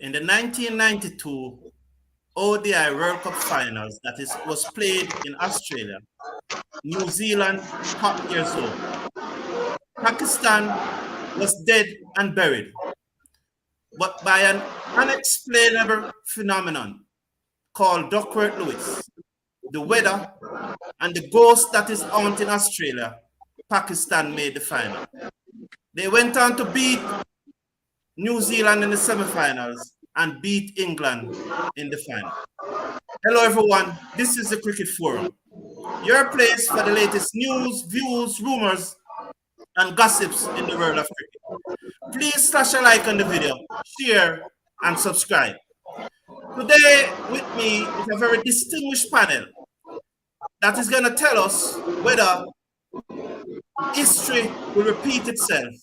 in the 1992 ODI World Cup Finals was played in Australia, New Zealand topped their zone. Pakistan was dead and buried, but by an unexplainable phenomenon called Duckworth Lewis, the weather, and the ghost that is haunting Australia, Pakistan made the final. They went on to beat New Zealand in the semifinals and beat England in the final. Hello, everyone. This is the Cricket Forum, your place for the latest news, views, rumors, and gossips in the world of cricket. Please slash a like on the video, share, and subscribe. Today with me is a very distinguished panel that is going to tell us whether history will repeat itself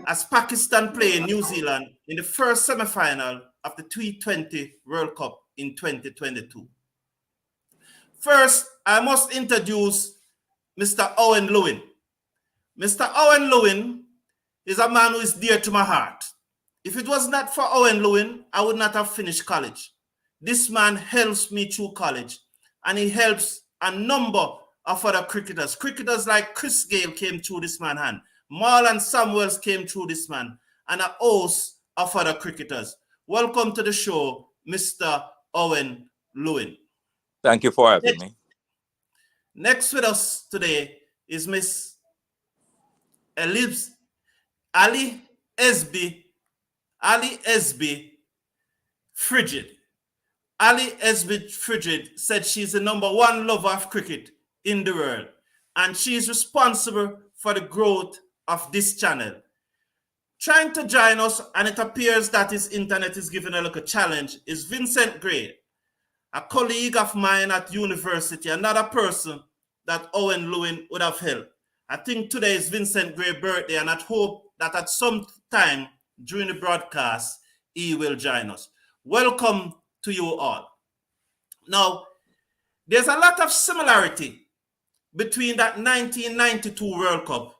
as Pakistan play New Zealand in the first semi-final of the T20 World Cup in 2022. First, I must introduce Mr. Owen Lewin. Mr. Owen Lewin is a man who is dear to my heart. If it was not for Owen Lewin, I would not have finished college. This man helps me through college, and he helps a number of other cricketers. Cricketers like Chris Gale came through this man's hand. Marlon Samuels came through this man, and a host of other cricketers. Welcome to the show, Mr. Owen Lewin. Thank you for having me. Next with us today is Miss Ali Esby Frigid. Ali Esby Frigid said she's the #1 lover of cricket in the world, and she's responsible for the growth of this channel. Trying to join us, and it appears that his internet is giving a little challenge, is Vincent Gray, a colleague of mine at university, another person that Owen Lewin would have helped. I think today is Vincent Gray's birthday, and I hope that at some time during the broadcast, he will join us. Welcome to you all. Now, there's a lot of similarity between that 1992 World Cup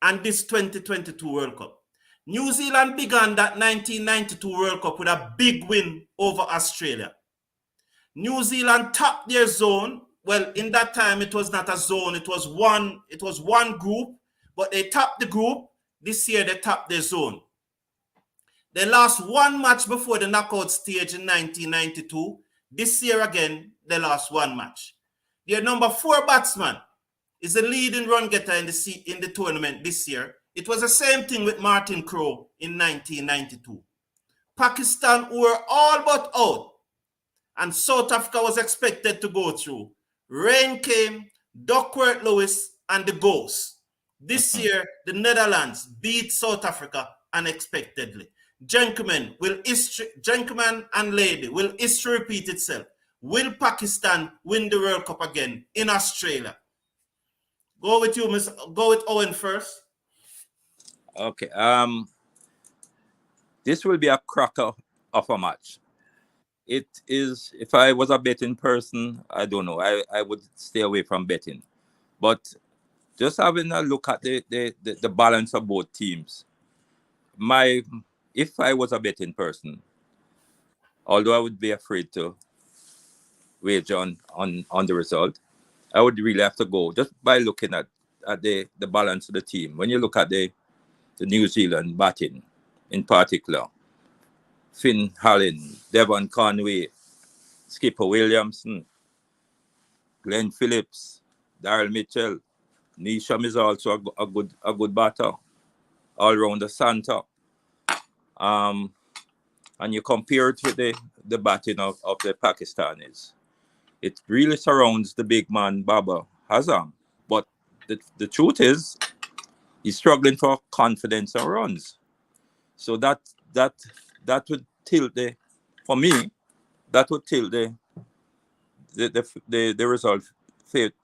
and this 2022 World Cup. New Zealand began that 1992 World Cup with a big win over Australia. New Zealand topped their zone. Well, in that time, it was not a zone. It was one group, but they topped the group. This year, they topped their zone. They lost one match before the knockout stage in 1992. This year, again, they lost one match. Their #4 batsman is the leading run getter in the tournament this year. It was the same thing with Martin Crowe in 1992. Pakistan were all but out, and South Africa was expected to go through. Rain came, Duckworth Lewis, and the Ghost. This year, the Netherlands beat South Africa unexpectedly. Gentlemen and lady, will history repeat itself? Will Pakistan win the World Cup again in Australia? Go with you, Go with Owen first. Okay. This will be a cracker of a match. It is, if I was a betting person, I don't know, I would stay away from betting. But just having a look at the balance of both teams, if I was a betting person, although I would be afraid to wager on the result, I would really have to go just by looking at the balance of the team. When you look at the New Zealand batting in particular, Finn Hallen, Devon Conway, Skipper Williamson, Glenn Phillips, Darryl Mitchell, Neesham is also a good batter, all round the Santa. And you compare it with the batting of the Pakistanis, it really surrounds the big man Babar Azam. But the truth is, he's struggling for confidence and runs. So that would tilt for me, that would tilt the result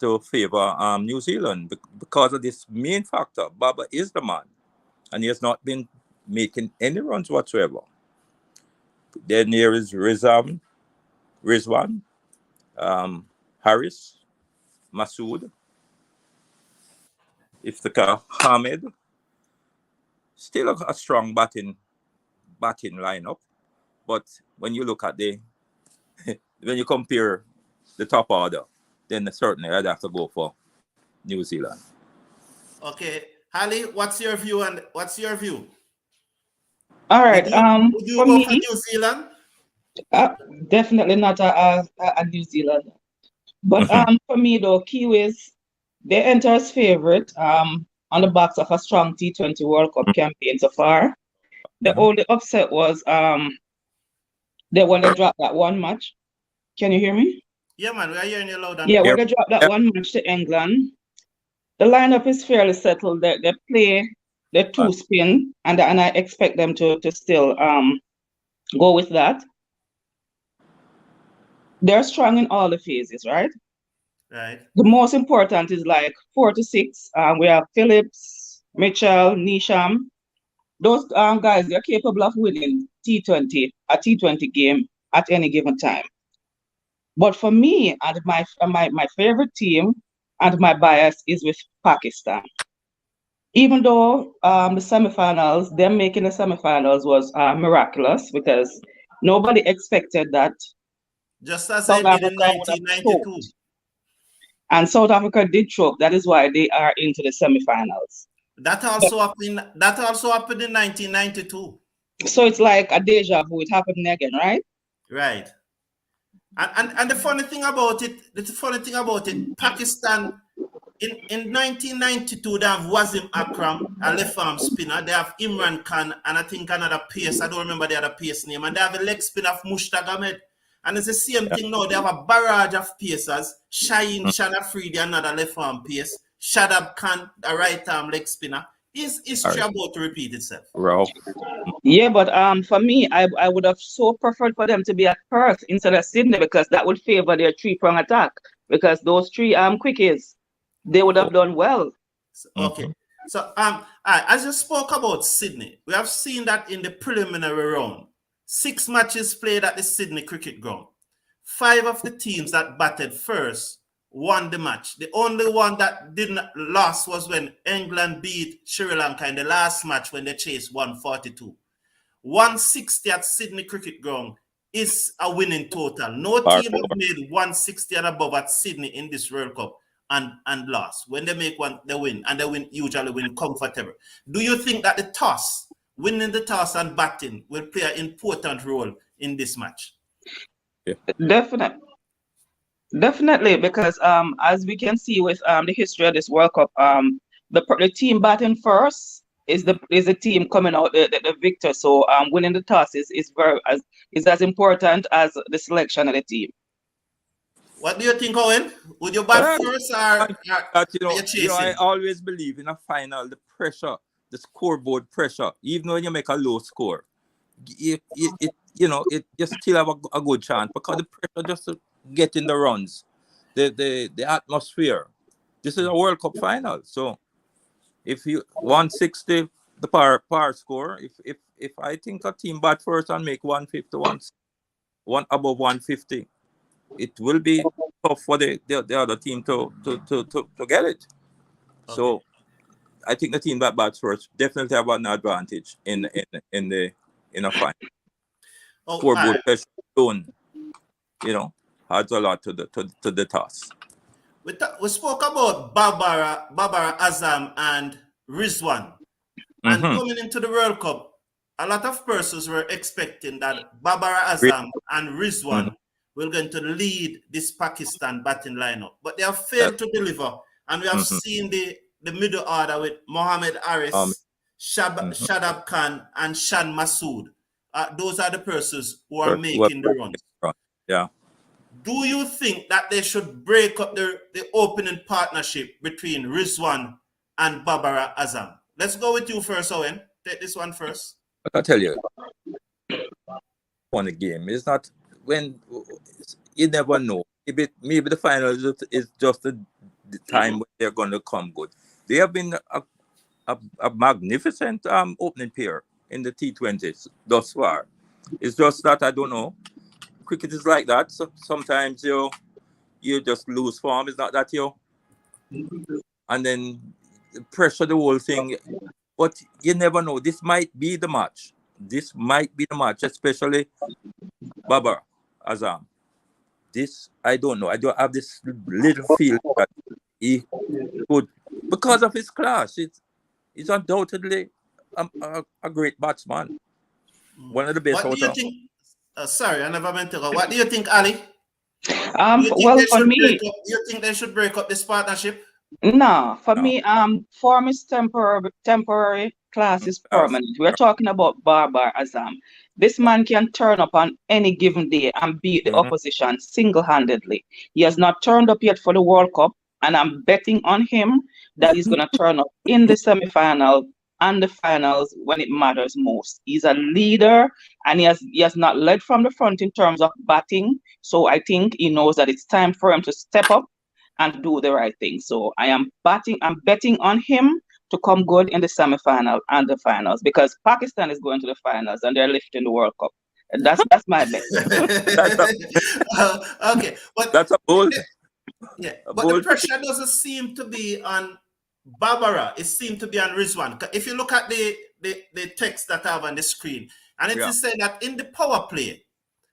to favor New Zealand because of this main factor. Babar is the man, and he has not been making any runs whatsoever. Then there is Rizwan, Harris, Masood, Iftikhar Ahmed. Still a strong batting lineup, But when you look at when you compare the top order, then certainly I'd have to go for New Zealand. Okay, Holly, what's your view? And what's your view? All right. Would you For go me, for New Zealand? definitely not a New Zealand. But for me though, Kiwis, they enter as favorite on the backs of a strong T20 World Cup campaign so far. The only upset was that when they dropped that one match. Can you hear me? Yeah, man, we are hearing you loud and Yeah, clear. when they dropped that one match to England, the lineup is fairly settled. They play the two spin, and I expect them to still go with that. They're strong in all the phases, right? Right. The most important is like 4 to 6. We have Phillips, Mitchell, Nisham. Those guys, they're capable of winning a T20 game at any given time. But for me, and my favorite team and my bias is with Pakistan. Even though the semifinals, them making the semifinals was miraculous because nobody expected that Just as South they did in Africa would have 1992. choked. And South Africa did choke. That is why they are into the semifinals. That also happened in 1992. So it's like a deja vu. It happened again, right? Right. And the funny thing about it, Pakistan in 1992 they have Wasim Akram, a left arm spinner. They have Imran Khan and I think another pace. I don't remember the other pace name. And they have a leg spinner of Mushtaq Ahmed. And it's the same thing now. They have a barrage of pacers. Shaheen Shanafridi, another left arm pace. Shadab Khan, a right arm leg spinner. Is history about to repeat itself? Ralph. Yeah, but for me, I would have so preferred for them to be at Perth instead of Sydney because that would favor their three-prong attack. Because those three quickies, they would have done well. Okay. So as you spoke about Sydney, we have seen that in the preliminary round. 6 matches played at the Sydney Cricket Ground. 5 of the teams that batted first won the match. The only one that didn't lose was when England beat Sri Lanka in the last match when they chased 142. 160 at Sydney Cricket Ground is a winning total. No team have made 160 and above at Sydney in this World Cup and lost. When they make one, they win, and they usually win comfortable. Do you think that the toss, winning the toss and batting, will play an important role in this match? Yeah. Definitely, because as we can see with the history of this World Cup, the team batting first is the team coming out the victor. So winning the toss is as important as the selection of the team. What do you think, Owen? Would you bat first or I always believe in a final, the pressure, the scoreboard pressure, even when you make a low score, it just still have a good chance because the pressure just to get in the runs, the atmosphere. This is a World Cup final, so if you 160 the par score, if I think a team bat first and make 151, one above 150. It will be tough for the other team to get it. Okay. So I think the team that bats first definitely have an advantage in a final. Scoreboard pressure alone, adds a lot to the toss. We spoke about Barbara Azam and Rizwan. And coming into the World Cup, a lot of persons were expecting that Barbara Azam and Rizwan were going to lead this Pakistan batting lineup. But they have failed to deliver. And we have seen the middle order with Mohamed Haris, Shadab Khan, and Shan Masood. Those are the persons who are making the runs. Yeah. Do you think that they should break up the opening partnership between Rizwan and Barbara Azam? Let's go with you first, Owen. Take this one first. I'll tell you, on the game, it's not when you never know. Maybe the final is just the time when they're going to come good. They have been a magnificent opening pair in the T20s thus far. It's just that I don't know. Cricket is like that. So sometimes you just lose form. It's not that and then pressure the whole thing. But you never know. This might be the match. this might be the match, especially Babar Azam. This I don't know. I don't have this little feeling that he could, because of his class. He's undoubtedly a great batsman, one of the best What do out you of. think? Sorry, I never meant to go. What do you think, Ali? Do you think Well, they for should break me, up? Do you think they should break up this partnership? no, for No, me, form is temporary, class is class. permanent. We're talking about Barbar Azam. This man can turn up on any given day and beat the Mhm. opposition single-handedly. He has not turned up yet for the World Cup, and I'm betting on him that he's gonna turn up in the semi-final and the finals when it matters most. He's a leader, and he has not led from the front in terms of batting. So I think he knows that it's time for him to step up and do the right thing. So I'm betting on him to come good in the semi-final and the finals, because Pakistan is going to the finals and they're lifting the World Cup. And that's my bet. That's a Okay, but that's a bold yeah, a but the bold prediction. pressure doesn't seem to be on Barbara. It seems to be on Rizwan. If you look at the text that I have on the screen, and it Yeah, is saying that in the power play,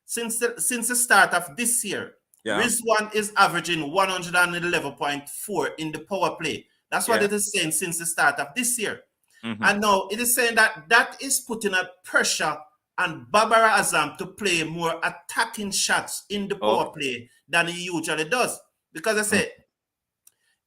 since the start of this year, yeah, Rizwan is averaging 111.4 in the power play. That's what yeah. it is saying since the start of this year. Mhm. And now it is saying that that is putting a pressure on Barbara Azam to play more attacking shots in the Oh, power play than he usually does. Because I mm, say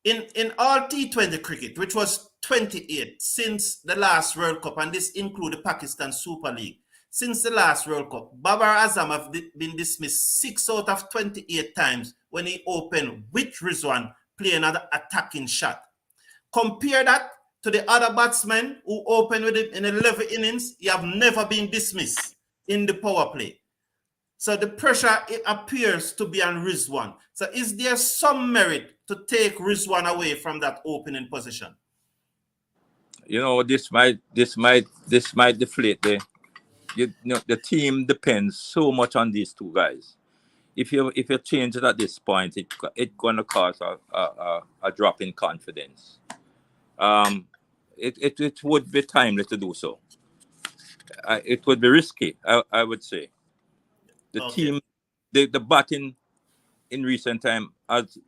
in all T20 cricket, which was 28 since the last World Cup, and this includes the Pakistan Super League, since the last World Cup, Babar Azam have been dismissed 6 out of 28 times when he opened with Rizwan playing an attacking shot. Compare that to the other batsmen who opened with him in 11 innings, he have never been dismissed in the power play. So the pressure, it appears to be on Rizwan. So is there some merit to take Rizwan away from that opening position? you know, this might deflate the team depends so much on these two guys. If you change it at this point, it's gonna cause a drop in confidence. Um, it would be timely to do so. It would be risky, I would say. The Okay. team, the batting in recent time has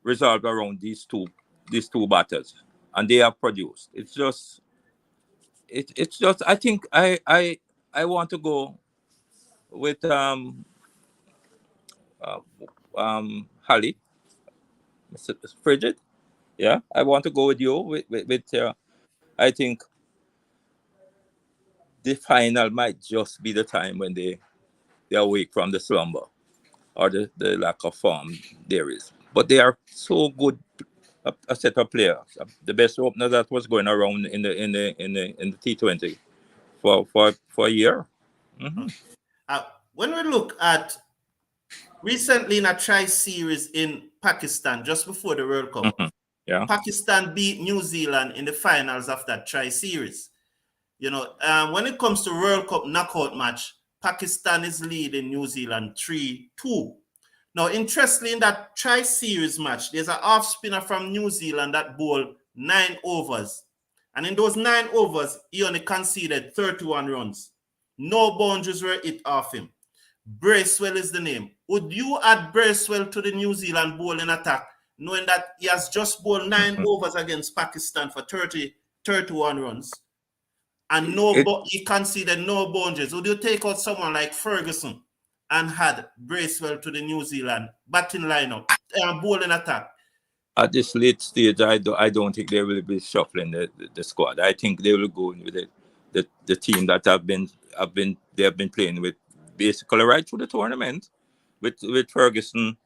resolved around these two batters, and they have produced. It's just I think I want to go with uh, Holly, Mr. Frigid. Yeah, I want to go with you with I think the final might just be the time when they awake from the slumber or the lack of form there is. But they are so good a set of players. The best opener that was going around in the T20 for a year. Hmm. Okay. When we look at recently in a tri-series in Pakistan just before the World Cup, Hmm. Yeah. Pakistan beat New Zealand in the finals of that tri-series. When it comes to World Cup knockout match, Pakistan is leading New Zealand 3-2. Now, interestingly, in that tri-series match, there's an off spinner from New Zealand that bowled 9 overs. And in those 9 overs, he only conceded 31 runs. No boundaries were hit off him. Bracewell is the name. Would you add Bracewell to the New Zealand bowling attack, knowing that he has just bowled 9 Mhm. overs against Pakistan for 31 runs? And It he conceded no boundaries. Would you take out someone like Ferguson and had Bracewell to the New Zealand batting lineup, bowling attack? At this late stage, I don't think they will be shuffling the squad. I think they will go in with the team that they have been playing with basically right through the tournament, with Ferguson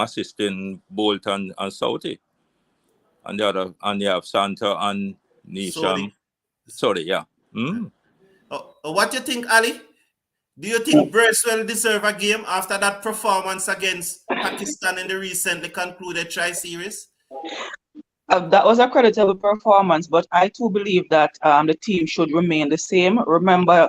assisting Bolton and Southey, and you have Santa and Sorry. Nisham. Sorry, yeah. Mm. What do you think, Ali? Do you think Bracewell deserve a game after that performance against Pakistan in the recently concluded tri-series? That was a creditable performance, but I too believe that the team should remain the same. Remember,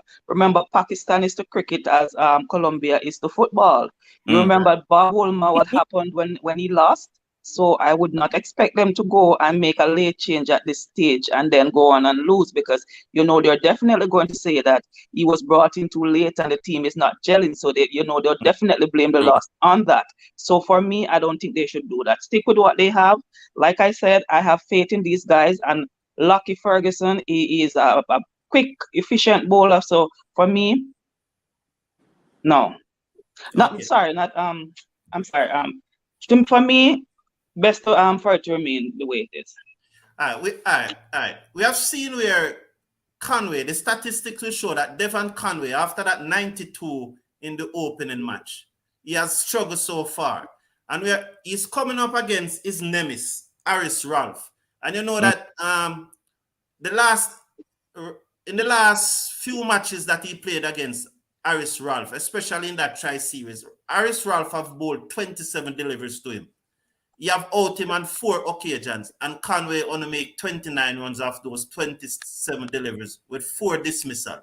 Pakistan is to cricket as Colombia is to football. You Mm. remember Bob Woolmer, what happened when he lost? So I would not expect them to go and make a late change at this stage and then go on and lose, because they're definitely going to say that he was brought in too late and the team is not gelling. So they'll definitely blame the True. loss on that. So for me, I don't think they should do that. Stick with what they have. Like I said, I have faith in these guys, and Lucky Ferguson, he is a quick, efficient bowler. So for me, no. Not Okay. sorry, not I'm sorry. For me, best for it to remain the way it is. All right. We have seen where Conway, the statistics will show that Devon Conway, after that 92 in the opening match, he has struggled so far. And he's coming up against his nemesis, Aris Ralph. And you know that the last in the last few matches that he played against Aris Ralph, especially in that tri-series, Aris Ralph have bowled 27 deliveries to him. You have out him on 4 occasions, and Conway only make 29 runs off those 27 deliveries with 4 dismissal.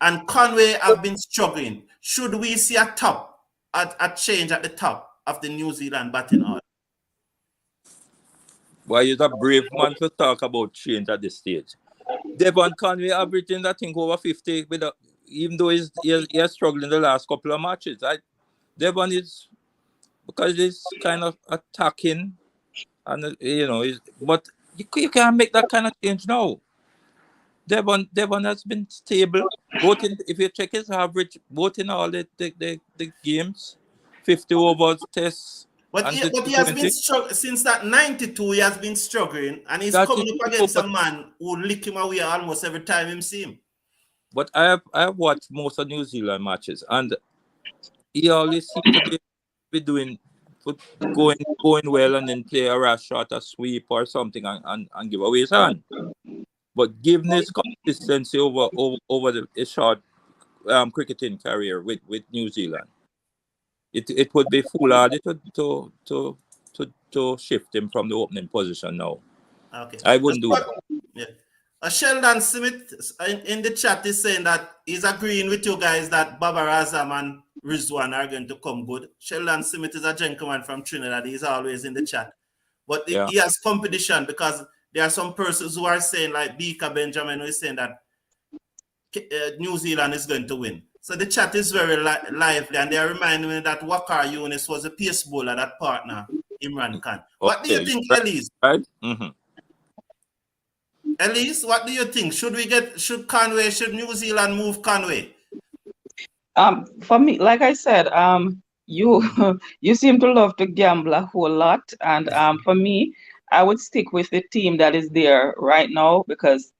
And Conway have been struggling. Should we see a change at the top of the New Zealand batting order? Why is a brave man to talk about change at this stage? Devon Conway averaging, I think, over 50 even though he has struggled in the last couple of matches. Devon is, because he's kind of attacking, and but you can't make that kind of change now. Devon has been stable. Both in, if you check his average, both in all the games, 50 overs, tests, But and he has been 20. struggling since that 92. He has been struggling, and he's That is coming up true, against a man who lick him away almost every time him see him. but I have watched most of New Zealand matches, and he always seems to be going well, and then play a rush shot, a sweep or something, and give away his hand. But given his consistency over his short cricketing career with New Zealand, it would be foolhardy to shift him from the opening position now. Okay. I wouldn't do that. Yeah. Sheldon Smith in the chat is saying that he's agreeing with you guys that Babar Azam and Rizwan are going to come good. Sheldon Smith is a gentleman from Trinidad. He's always in the chat. But he has competition, because there are some persons who are saying, like Bika Benjamin, who is saying that New Zealand is going to win. So the chat is very lively, and they are reminding me that Wakar Yunus was a pace bowler that partner Imran Khan. What do you think, Elise? Right? Mm-hmm. Elise, what do you think? Should New Zealand move Conway? For me, like I said, you you seem to love to gamble a whole lot, and for me, I would stick with the team that is there right now, because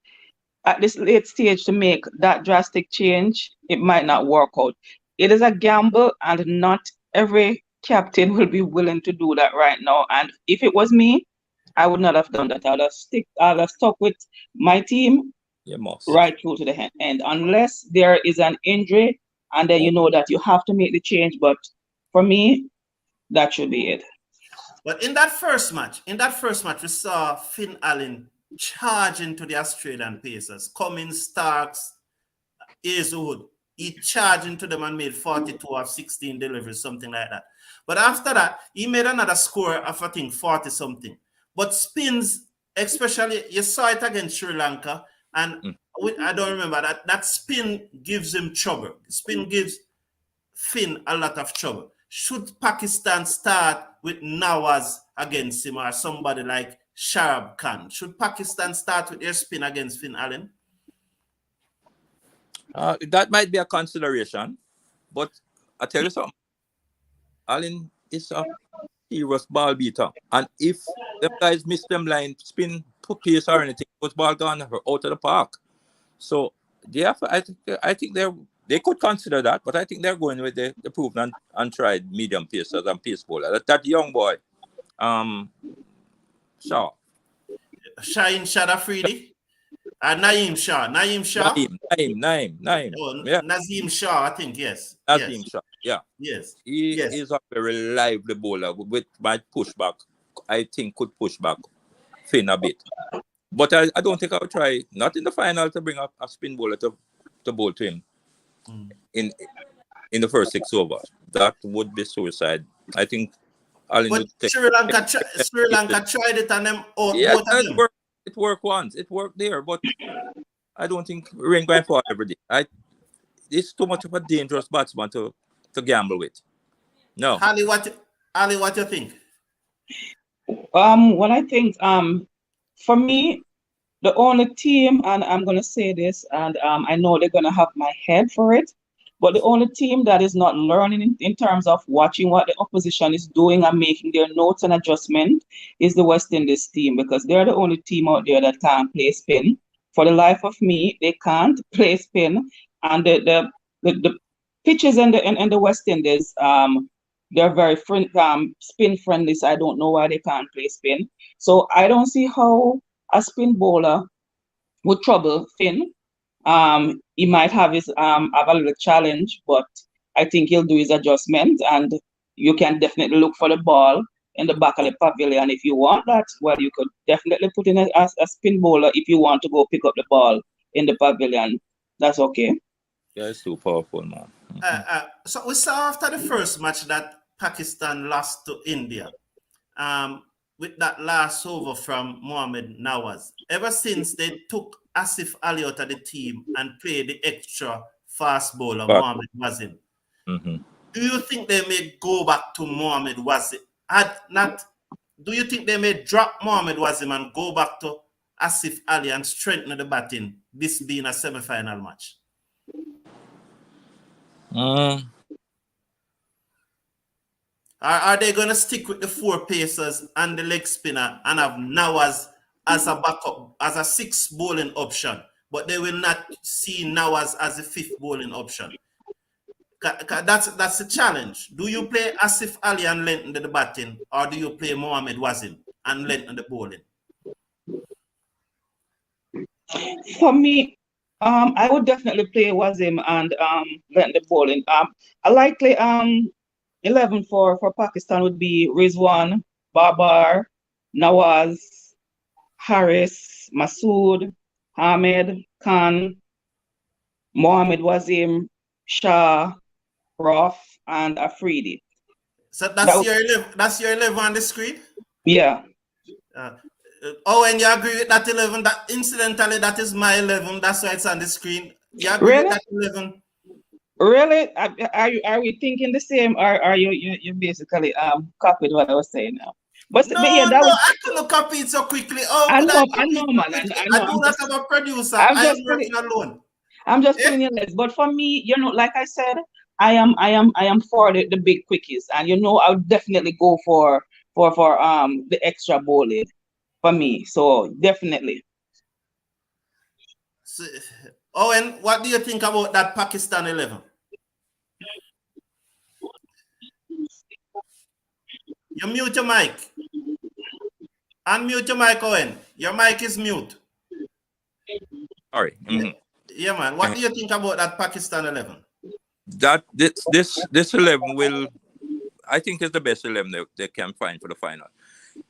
at this late stage to make that drastic change, it might not work out. It is a gamble, and not every captain will be willing to do that right now. And if it was me, I would not have done that. I'd have stuck with my team right through to the end, unless there is an injury, and then you know that you have to make the change. But for me, that should be it. But in that first match, we saw Finn Allen charge into the Australian Pacers. Cummins, Starks, Hazelwood. He charged into them and made 42 of 16 deliveries, something like that. But after that, he made another score of, I think, 40-something. But spins, especially, you saw it against Sri Lanka, and I don't remember that spin gives him trouble. Spin gives Finn a lot of trouble. Should Pakistan start with Nawaz against him, or somebody like Sharab Khan? Should Pakistan start with their spin against Finn Allen? That might be a consideration, but I tell you something. Allen is a serious ball beater, and if them guys miss them line, spin, put pace or anything, was ball gone out of the park. So I think they could consider that, but I think they're going with the proven and tried medium pacers and pace bowler. That young boy, Shaw. Shaheen Shadafridi? Naeem Shah. Naeem. Oh, Nazim Shah, I think, yes. Nazim Shah, yeah. Yes. He is a very lively bowler with my pushback. I think could push back Finn a bit. But I don't think I'll try, not in the final, to bring up a spin bowler to bowl to him in the first 6 overs. That would be suicide. I think Allen But would take. Sri Lanka tried it and them out Yeah, both of it them. worked. It worked once. It worked there, but I don't think we ain't going for every day. It's too much of a dangerous batsman to gamble with. No. Ali, what you think? What I think, for me, the only team, and I'm gonna say this, and I know they're gonna have my head for it, but the only team that is not learning in terms of watching what the opposition is doing and making their notes and adjustment is the West Indies team, because they're the only team out there that can't play spin. For the life of me, they can't play spin, and the pitches in the West Indies, they're very spin friendly, so I don't know why they can't play spin. So I don't see how a spin bowler would trouble Finn. He might have a little challenge, but I think he'll do his adjustment, and you can definitely look for the ball in the back of the pavilion if you want that. Well, you could definitely put in a spin bowler if you want to go pick up the ball in the pavilion. That's okay. Yeah, it's too powerful, man. So we saw after the first match that Pakistan lost to India. With that last over from Mohammad Nawaz. Ever since they took Asif Ali out of the team and played the extra fast bowler, Mohammad Wasim. Mm-hmm. Do you think they may go back to Mohammad Wasim? Do you think they may drop Mohammad Wasim and go back to Asif Ali and strengthen the batting, this being a semi-final match? Are they going to stick with the four pacers and the leg spinner and have Nawaz as a backup, as a sixth bowling option, but they will not see Nawaz as a fifth bowling option? That's the challenge. Do you play Asif Ali and lengthen the batting, or do you play Mohammad Wasim and lengthen the bowling? For me, I would definitely play Wasim and lengthen the bowling. A likely 11 for Pakistan would be Rizwan, Babar, Nawaz, Harris, Masood, Ahmed, Khan, Mohammad Wasim, Shah, Roth, and Afridi. So that's your 11 on the screen? Yeah. And you agree with that 11? That incidentally, that is my 11. That's why it's on the screen. You agree Really? with that 11? Really? Are we thinking the same, or are you basically copied what I was saying now? But yeah, I couldn't copy it so quickly. I know, man. I do not have a producer. I'm I am just working alone. I'm just putting your list. But for me, like I said, I am for the big quickies, and I'll definitely go for the extra bowling for me. So definitely. So, Owen, what do you think about that Pakistan 11? You mute your mic. Unmute your mic, Owen. Your mic is mute. Sorry. Mm-hmm. Yeah, man. What do you think about that Pakistan 11? That this 11 will, I think, is the best 11 they can find for the final.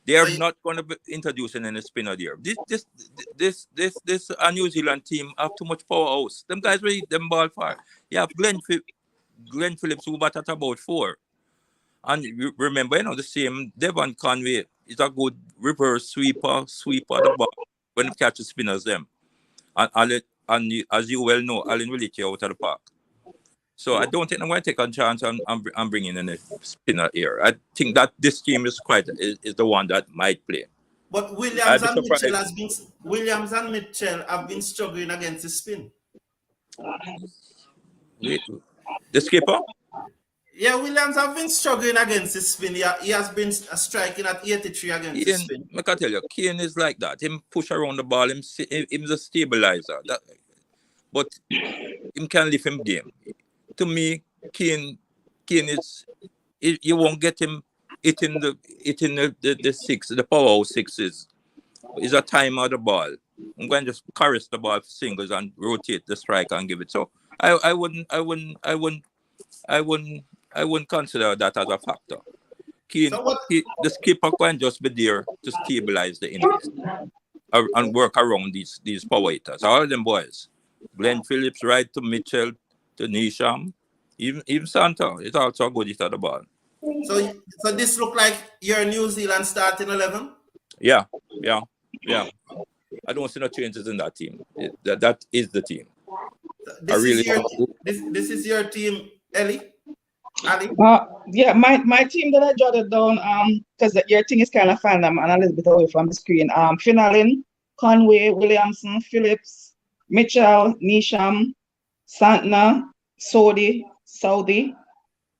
They are not going to be introducing any spinner there. This New Zealand team have too much powerhouse. Them guys really them ball far. You have Glenn Phillips who bat at about 4. And you remember, the same Devon Conway is a good reverse sweeper the ball when it catches spinners them. And as you well know, Allen will hit you out of the park. So I don't think I'm going to take a chance on bringing in a spinner here. I think that this team is the one that might play. But Williams and Mitchell have been struggling against the spin. The skipper? Yeah, Williams have been struggling against the spin. He has been striking at 83 against the spin. I can tell you, Kane is like that. Him push around the ball. Him's a stabilizer. But him can lift him game. To me, Kane is, you won't get him hitting the six, the powerhouse sixes. It's a time of the ball. I'm going to just caress the ball for singles and rotate the strike and give it. So I wouldn't consider that as a factor. The skipper can just be there to stabilize the innings and work around these power hitters. All of them boys, Glenn Phillips, right to Mitchell, to Nisham, even Santa is also a good hitter of the ball. So this look like your New Zealand starting 11. Yeah. I don't see no changes in that team. That is the team. I This really is your don't. this is your team, Ellie. Ali. Yeah, my team that I jotted down, because your thing is kind of fine, I'm a little bit away from the screen. Finalin, Conway, Williamson, Phillips, Mitchell, Nisham, Santner, Saudi,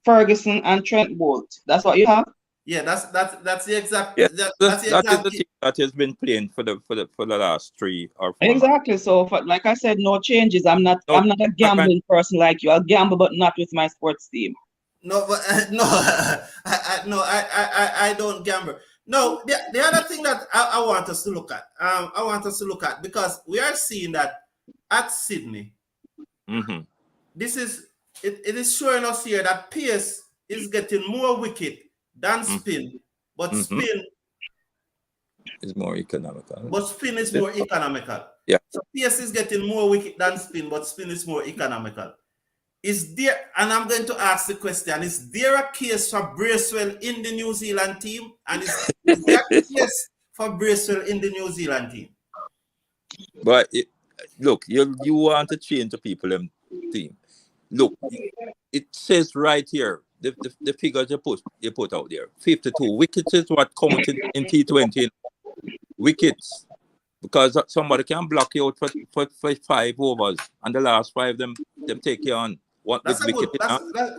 Ferguson, and Trent Bolt. That's what you have? Yeah, that's the exact Yeah, that's the that is exact. the team that has been playing for the last 3 or 4 months. Exactly. So, like I said, no changes. I'm not No, a gambling person like you. I'll gamble, but not with my sports team. No, but no, I don't gamble. No, the other thing that I want us to look at, because we are seeing that at Sydney, Mm-hmm. this is it is showing us here that Pearce is getting more wicket than spin, but Mm-hmm. spin is more economical. is more economical. Yeah. So Pearce is getting more wicket than spin, but spin is more economical. Is there, and I'm going to ask the question, is there a case for Bracewell in the New Zealand team? And is there a case for Bracewell in the New Zealand team? But look, you want to change the people in team. Look, it says right here, the figures you put out there. 52 wickets is what counted in T20 wickets. Because somebody can block you out for 5 overs, and the last 5 them take you on what with wicket.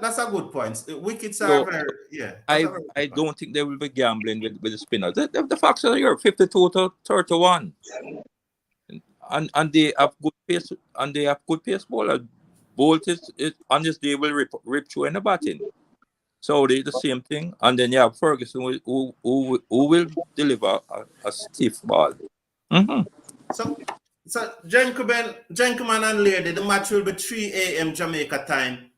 That's a good point. Wickets So, are very, yeah. I don't think they will be gambling with the spinners. The facts are here, 52 to 31. And they have good pace, and they have good pace bowlers. Bolt is on this day will rip through in the batting. So they the same thing, and then you have Ferguson who will deliver a stiff ball. Mm-hmm. So gentlemen and lady, the match will be 3 a.m. Jamaica time,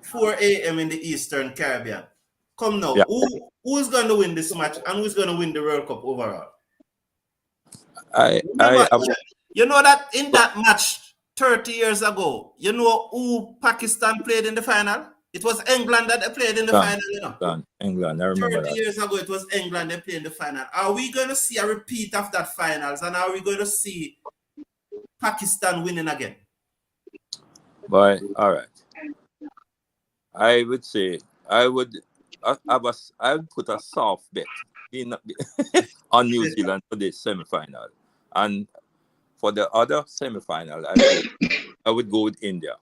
4 a.m. in the Eastern Caribbean. Come now, Yeah. who's going to win this match, and who's going to win the World Cup overall? You know that in that match 30 years ago, you know who Pakistan played in the final? It was England that they played in the final, you know. England, I remember 30 that. years ago, it was England they played in the final. Are we going to see a repeat of that finals, and are we going to see Pakistan winning again? But all right, I would say I would put a soft bet on New Zealand for this semi-final, and for the other semi-final, I would go with India.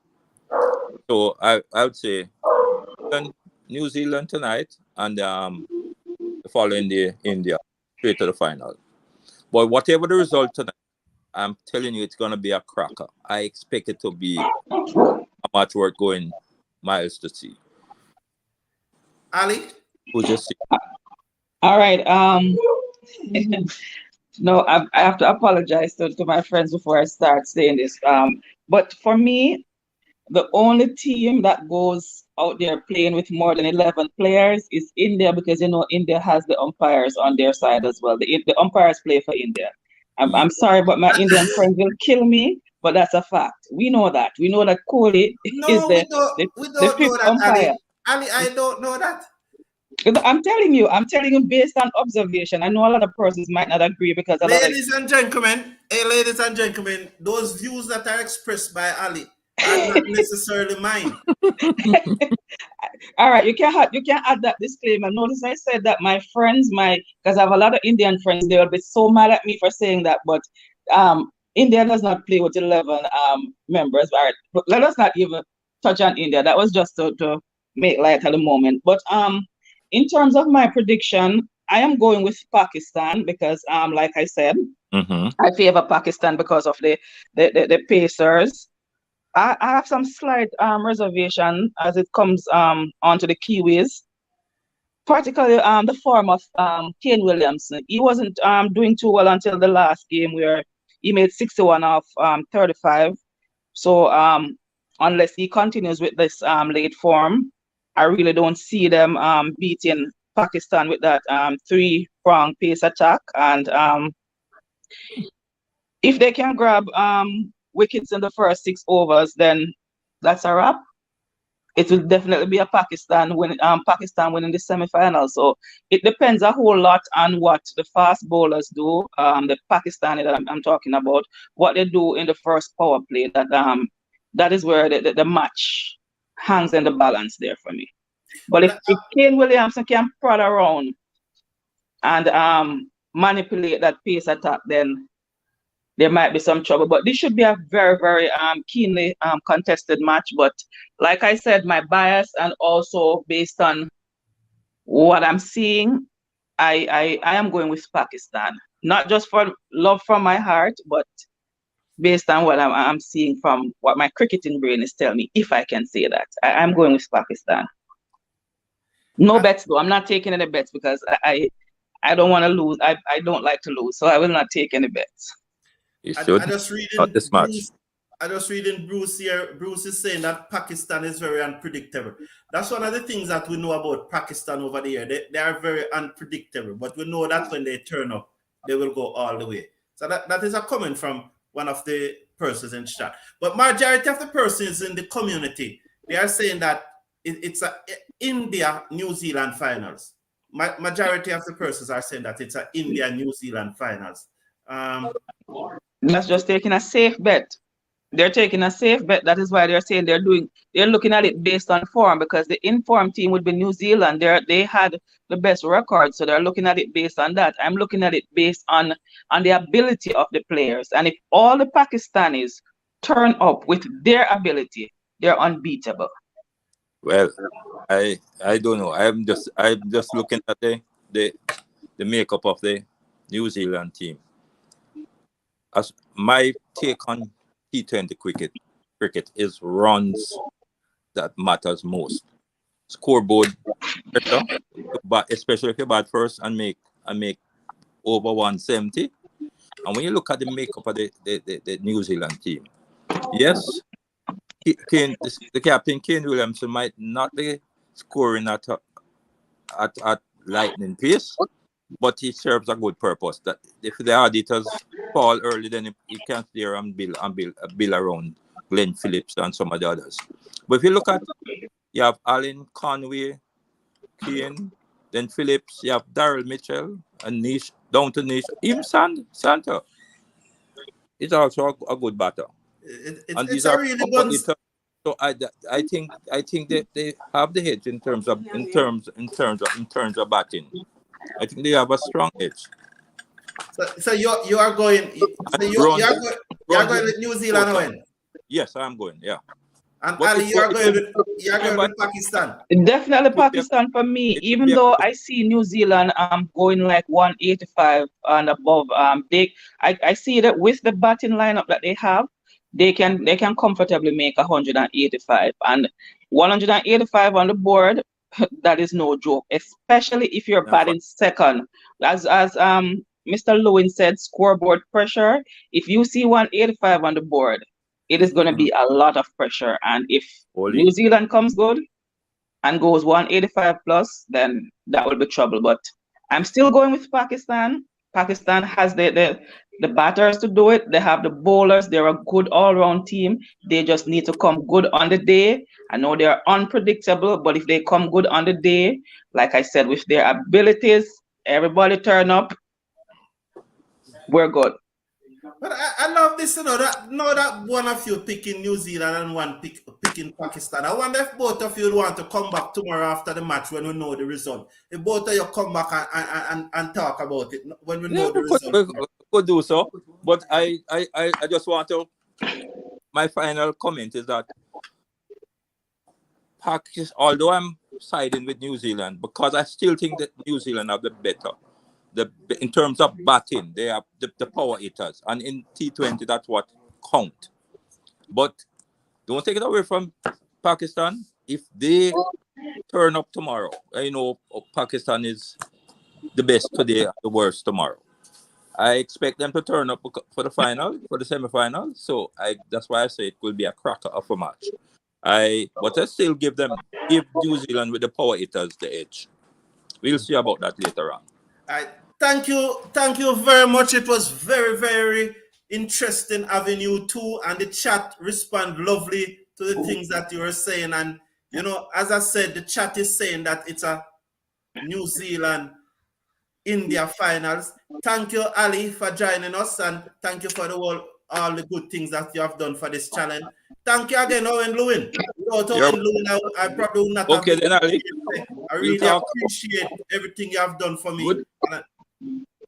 So I would say New Zealand tonight, and the following day India straight to the final. But whatever the result tonight, I'm telling you, it's gonna be a cracker. I expect it to be a match worth going miles to see. Ali? We'll just see. All right. No, I have to apologize to my friends before I start saying this. But for me, the only team that goes out there playing with more than 11 players is India, because you know India has the umpires on their side as well. The umpires play for India. I'm sorry, but my Indian friends will kill me, but that's a fact. We know that. We know that Kohli is we don't fifth know that, umpire. Ali, I don't know that. I'm telling you based on observation. I know a lot of persons might not agree because ladies and gentlemen, those views that are expressed by Ali are not necessarily mine. All right, you can add that disclaimer. Notice I said that my friends, because I have a lot of Indian friends, they will be so mad at me for saying that. But India does not play with 11 members. All right, but let us not even touch on India. That was just to make light at the moment. But in terms of my prediction, I am going with Pakistan because like I said, I favor Pakistan because of the Pacers. I have some slight reservation as it comes onto the Kiwis, particularly the form of Kane Williamson. He wasn't doing too well until the last game where he made 61 off 35. So unless he continues with this late form, I really don't see them beating Pakistan with that 3-prong pace attack. And if they can grab wickets in the first 6 overs, then that's a wrap. it will definitely be a Pakistan winning the semi-final. So it depends a whole lot on what the fast bowlers do, the Pakistani that I'm talking about, what they do in the first power play. That is where the match hangs in the balance there for me. But if Kane Williamson can prod around and manipulate that pace attack, then there might be some trouble. But this should be a very, very keenly contested match. But like I said, my bias and also based on what I'm seeing, I am going with Pakistan. Not just for love from my heart, but based on what I'm seeing from what my cricketing brain is telling me, if I can say that. I'm going with Pakistan. No bets though. I'm not taking any bets because I don't want to lose. I don't like to lose, so I will not take any bets. I just reading this match. I just reading Bruce here. Bruce is saying that Pakistan is very unpredictable. That's one of the things that we know about Pakistan over the year. They are very unpredictable, but we know that when they turn up, they will go all the way. So that is a comment from one of the persons in chat. But majority of the persons in the community, they are saying that it's a India-New Zealand finals. Majority of the persons are saying that it's a India-New Zealand finals. That's just taking a safe bet. They're taking a safe bet. That is why they're saying they're looking at it based on form, because the informed team would be New Zealand. They had the best record, so they're looking at it based on that. I'm looking at it based on the ability of the players. And if all the Pakistanis turn up with their ability, they're unbeatable. Well, I don't know. I'm just looking at the makeup of the New Zealand team. As my take on T20 cricket is runs that matters most. Scoreboard pressure, but especially if you bat first and make over 170. And when you look at the makeup of the New Zealand team, yes, the captain Kane Williamson might not be scoring at lightning pace, but he serves a good purpose. That if the auditors fall early, then he can't there and build around Glenn Phillips and some of the others. But if you look at, you have Allen, Conway, Kane, then Phillips, you have Daryl Mitchell and Nish, down to Nish, even Santa. It's also a good batter. It's a really good. So I think they have the edge in terms of batting. I think they have a strong edge. So you are going. So you're going with New Zealand win. Yes, I'm going. Yeah. And Ali, you're going with Pakistan. Definitely Pakistan for me. Even though I see New Zealand going like 185 and above. I see that with the batting lineup that they have, they can comfortably make 185, and 185 on the board. That is no joke, especially if you're batting second. As Mr. Lewin said, scoreboard pressure. If you see 185 on the board, it is going to be a lot of pressure. And if New Zealand comes good and goes 185 plus, then that will be trouble. But I'm still going with Pakistan. Pakistan has the batters to do it. They have the bowlers. They're a good all-round team. They just need to come good on the day. I know they're unpredictable, but if they come good on the day, like I said, with their abilities, everybody turn up, we're good. But I love this, that one of you picking New Zealand and one picking Pakistan. I wonder if both of you want to come back tomorrow after the match when we know the result. If both of you come back and talk about it when we know the result. We could do so, but I just want to. My final comment is that Pakistan, although I'm siding with New Zealand, because I still think that New Zealand have the better. In terms of batting, they have the power hitters, and in T20 that's what count. But don't take it away from Pakistan. If they turn up tomorrow, I know Pakistan is the best today, the worst tomorrow. I expect them to turn up for the final, for the semi-final. So that's why I say it will be a cracker of a match. But I still give New Zealand with the power hitters the edge. We'll see about that later on. Thank you very much. It was very, very interesting having you too, and the chat respond lovely to the things that you were saying, and You know, as I said, the chat is saying that it's a New Zealand India finals. Thank you, Ali, for joining us, and thank you for all the good things that you have done for this challenge. Thank you again, Owen Lewin. Without Owen Lewin, I probably would not have Okay, then, Ali. I really appreciate everything you have done for me. Good.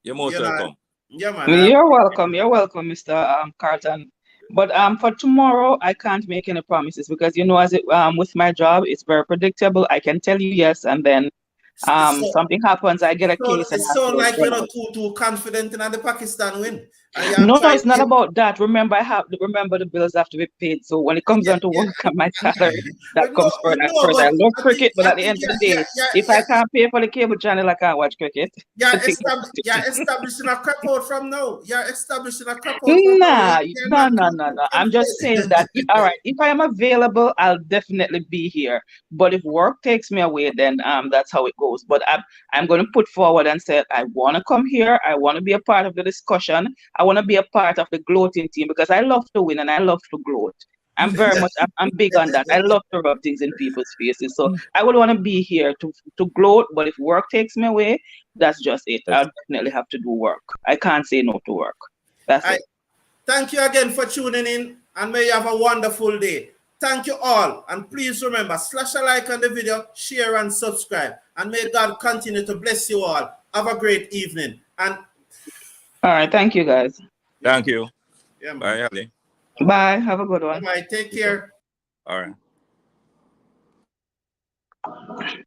You're most welcome. Yeah, man. You're welcome. You're welcome, Mr. Carlton. But for tomorrow, I can't make any promises because as it with my job, it's very predictable. I can tell you yes, and then something happens, I get a case. And It's so like you're not too confident in the Pakistan win. No, it's not about that. Remember, the bills have to be paid. So when it comes down to work and my salary, that comes first. I love cricket, but at the end of the day, if I can't pay for the cable channel, I can't watch cricket. You're establishing a crap out from now. You're establishing a crap out from now. No. I'm just saying that, all right, if I am available, I'll definitely be here. But if work takes me away, then that's how it goes. But I'm going to put forward and say, I want to come here. I want to be a part of the discussion. I want to be a part of the gloating team because I love to win and I love to gloat. I'm very much, I'm big on that. I love to rub things in people's faces. So I would want to be here to gloat, but if work takes me away, that's just it. I'll definitely have to do work. I can't say no to work. That's it. Thank you again for tuning in, and may you have a wonderful day. Thank you all, and please remember, slash a like on the video, share and subscribe, and may God continue to bless you all. Have a great evening. And all right, thank you guys. Thank you. Yeah, bye, Ali. Bye. Have a good one. Bye. Take care. All right.